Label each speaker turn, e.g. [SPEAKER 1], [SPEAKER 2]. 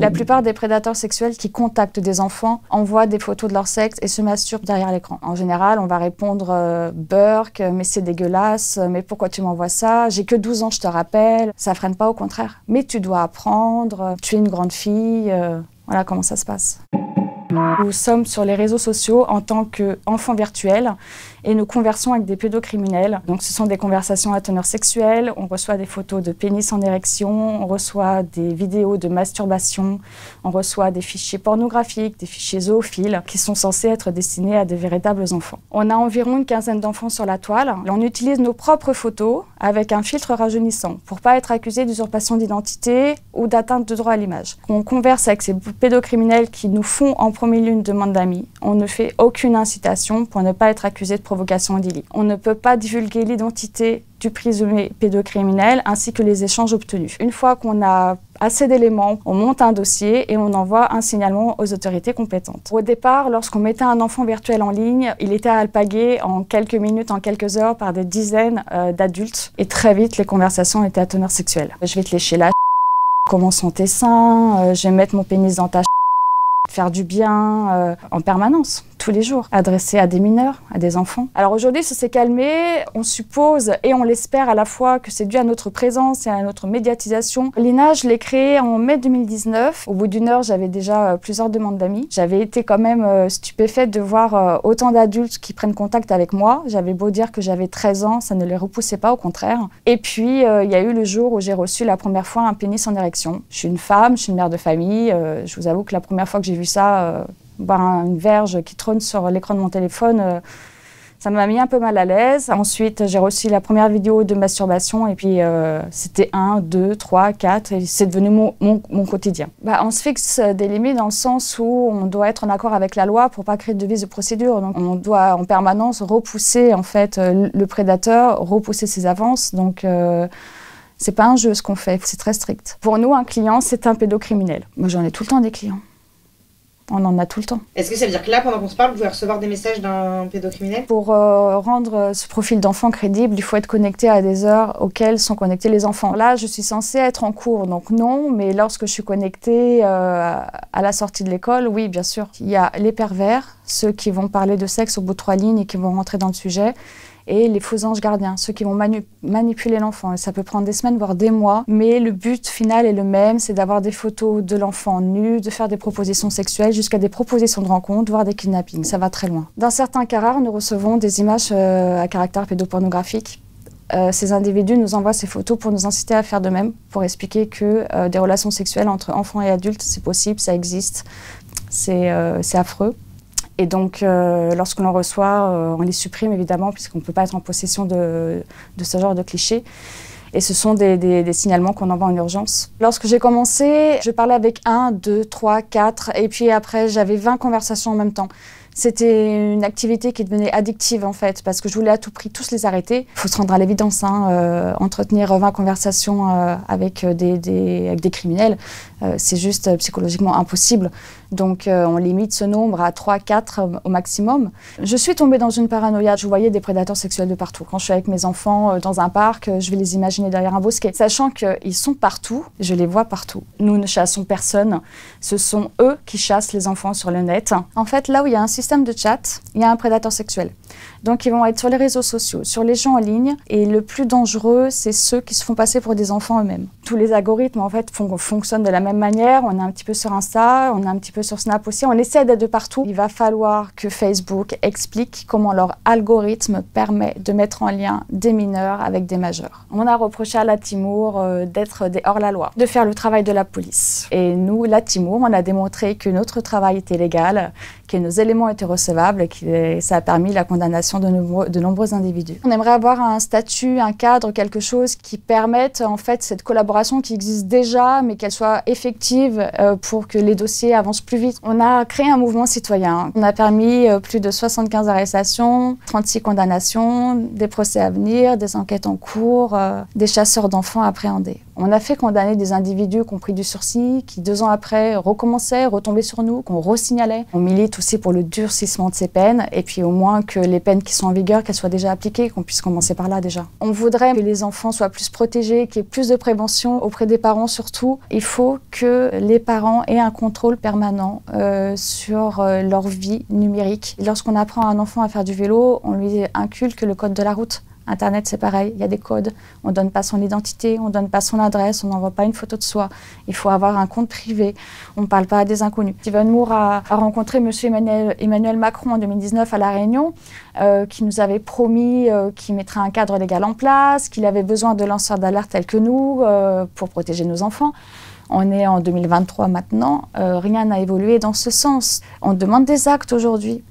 [SPEAKER 1] La plupart des prédateurs sexuels qui contactent des enfants envoient des photos de leur sexe et se masturbent derrière l'écran. En général, on va répondre Burk, mais c'est dégueulasse, mais pourquoi tu m'envoies ça? J'ai que 12 ans, je te rappelle. Ça freine pas, au contraire. Mais tu dois apprendre, tu es une grande fille. Voilà comment ça se passe. Nous sommes sur les réseaux sociaux en tant qu'enfants virtuels et nous conversons avec des pédocriminels. Donc ce sont des conversations à teneur sexuelle, on reçoit des photos de pénis en érection, on reçoit des vidéos de masturbation, on reçoit des fichiers pornographiques, des fichiers zoophiles qui sont censés être destinés à de véritables enfants. On a environ une quinzaine d'enfants sur la toile. On utilise nos propres photos avec un filtre rajeunissant pour ne pas être accusé d'usurpation d'identité ou d'atteinte de droit à l'image. On converse avec ces pédocriminels qui nous font en premier lieu une demande d'amis. On ne fait aucune incitation pour ne pas être accusé de provocation au délit. On ne peut pas divulguer l'identité du présumé pédocriminel ainsi que les échanges obtenus. Une fois qu'on a assez d'éléments, on monte un dossier et on envoie un signalement aux autorités compétentes. Au départ, lorsqu'on mettait un enfant virtuel en ligne, il était alpagué en quelques minutes, en quelques heures par des dizaines d'adultes et très vite les conversations étaient à teneur sexuelle. Je vais te lécher la comment sont tes seins, je vais mettre mon pénis dans ta faire du bien en permanence, tous les jours, adressé à des mineurs, à des enfants. Alors aujourd'hui, ça s'est calmé. On suppose, et on l'espère à la fois, que c'est dû à notre présence et à notre médiatisation. L'INA, je l'ai créé en mai 2019. Au bout d'une heure, j'avais déjà plusieurs demandes d'amis. J'avais été quand même stupéfaite de voir autant d'adultes qui prennent contact avec moi. J'avais beau dire que j'avais 13 ans, ça ne les repoussait pas, au contraire. Et puis, il y a eu le jour où j'ai reçu la première fois un pénis en érection. Je suis une femme, je suis une mère de famille. Je vous avoue que la première fois que j'ai vu ça, voir une verge qui trône sur l'écran de mon téléphone, ça m'a mis un peu mal à l'aise. Ensuite, j'ai reçu la première vidéo de masturbation et puis c'était 1, 2, 3, 4 et c'est devenu mon quotidien. On se fixe des limites dans le sens où on doit être en accord avec la loi pour pas créer de vice de procédure. Donc, on doit en permanence repousser en fait le prédateur, repousser ses avances. Donc c'est pas un jeu ce qu'on fait, c'est très strict. Pour nous, un client, c'est un pédocriminel. Moi, j'en ai tout le temps des clients. On en a tout le temps.
[SPEAKER 2] Est-ce que ça veut dire que là, pendant qu'on se parle, vous pouvez recevoir des messages d'un pédocriminel?
[SPEAKER 1] Pour rendre ce profil d'enfant crédible, il faut être connecté à des heures auxquelles sont connectés les enfants. Là, je suis censée être en cours, donc non, mais lorsque je suis connectée à la sortie de l'école, oui, bien sûr. Il y a les pervers, ceux qui vont parler de sexe au bout de 3 lignes et qui vont rentrer dans le sujet, et les faux anges gardiens, ceux qui vont manipuler l'enfant. Et ça peut prendre des semaines, voire des mois, mais le but final est le même, c'est d'avoir des photos de l'enfant nu, de faire des propositions sexuelles, jusqu'à des propositions de rencontre, voire des kidnappings. Ça va très loin. Dans certains cas rares, nous recevons des images à caractère pédopornographique. Ces individus nous envoient ces photos pour nous inciter à faire de même, pour expliquer que des relations sexuelles entre enfants et adultes, c'est possible, ça existe, c'est affreux. Et donc, lorsqu'on en reçoit, on les supprime évidemment, puisqu'on ne peut pas être en possession de ce genre de clichés. Et ce sont des signalements qu'on envoie en urgence. Lorsque j'ai commencé, je parlais avec 1, 2, 3, 4, et puis après, j'avais 20 conversations en même temps. C'était une activité qui devenait addictive en fait, parce que je voulais à tout prix tous les arrêter. Il faut se rendre à l'évidence, entretenir 20 conversations avec des criminels, c'est juste psychologiquement impossible. Donc on limite ce nombre à 3, 4 au maximum. Je suis tombée dans une paranoïa, je voyais des prédateurs sexuels de partout. Quand je suis avec mes enfants dans un parc, je vais les imaginer derrière un bosquet. Sachant qu'ils sont partout, je les vois partout. Nous ne chassons personne, ce sont eux qui chassent les enfants sur le net. En fait, là où il y a un système de chat, il y a un prédateur sexuel. Donc ils vont être sur les réseaux sociaux, sur les jeux en ligne, et le plus dangereux, c'est ceux qui se font passer pour des enfants eux-mêmes. Tous les algorithmes en fait fonctionnent de la même manière, on est un petit peu sur Insta, on est un petit peu sur Snap aussi, on essaie d'être de partout. Il va falloir que Facebook explique comment leur algorithme permet de mettre en lien des mineurs avec des majeurs. On a reproché à la Timour d'être des hors-la-loi, de faire le travail de la police. Et nous, la Timour, on a démontré que notre travail était légal, que nos éléments étaient recevables et que ça a permis la condamnation de nombreux individus. On aimerait avoir un statut, un cadre, quelque chose qui permette en fait cette collaboration qui existe déjà, mais qu'elle soit effective pour que les dossiers avancent plus vite. On a créé un mouvement citoyen. On a permis plus de 75 arrestations, 36 condamnations, des procès à venir, des enquêtes en cours, des chasseurs d'enfants appréhendés. On a fait condamner des individus qui ont pris du sursis, qui 2 ans après recommençaient, retombaient sur nous, qu'on re-signalait. On milite aussi pour le durcissement de ces peines, et puis au moins que les peines qui sont en vigueur, qu'elles soient déjà appliquées, qu'on puisse commencer par là déjà. On voudrait que les enfants soient plus protégés, qu'il y ait plus de prévention auprès des parents surtout. Il faut que les parents aient un contrôle permanent sur leur vie numérique. Lorsqu'on apprend à un enfant à faire du vélo, on lui inculque le code de la route. Internet, c'est pareil, il y a des codes. On ne donne pas son identité, on ne donne pas son adresse, on n'envoie pas une photo de soi. Il faut avoir un compte privé, on ne parle pas à des inconnus. Steven Moore a rencontré M. Emmanuel Macron en 2019 à La Réunion, qui nous avait promis qu'il mettrait un cadre légal en place, qu'il avait besoin de lanceurs d'alerte tels que nous pour protéger nos enfants. On est en 2023 maintenant, rien n'a évolué dans ce sens. On demande des actes aujourd'hui.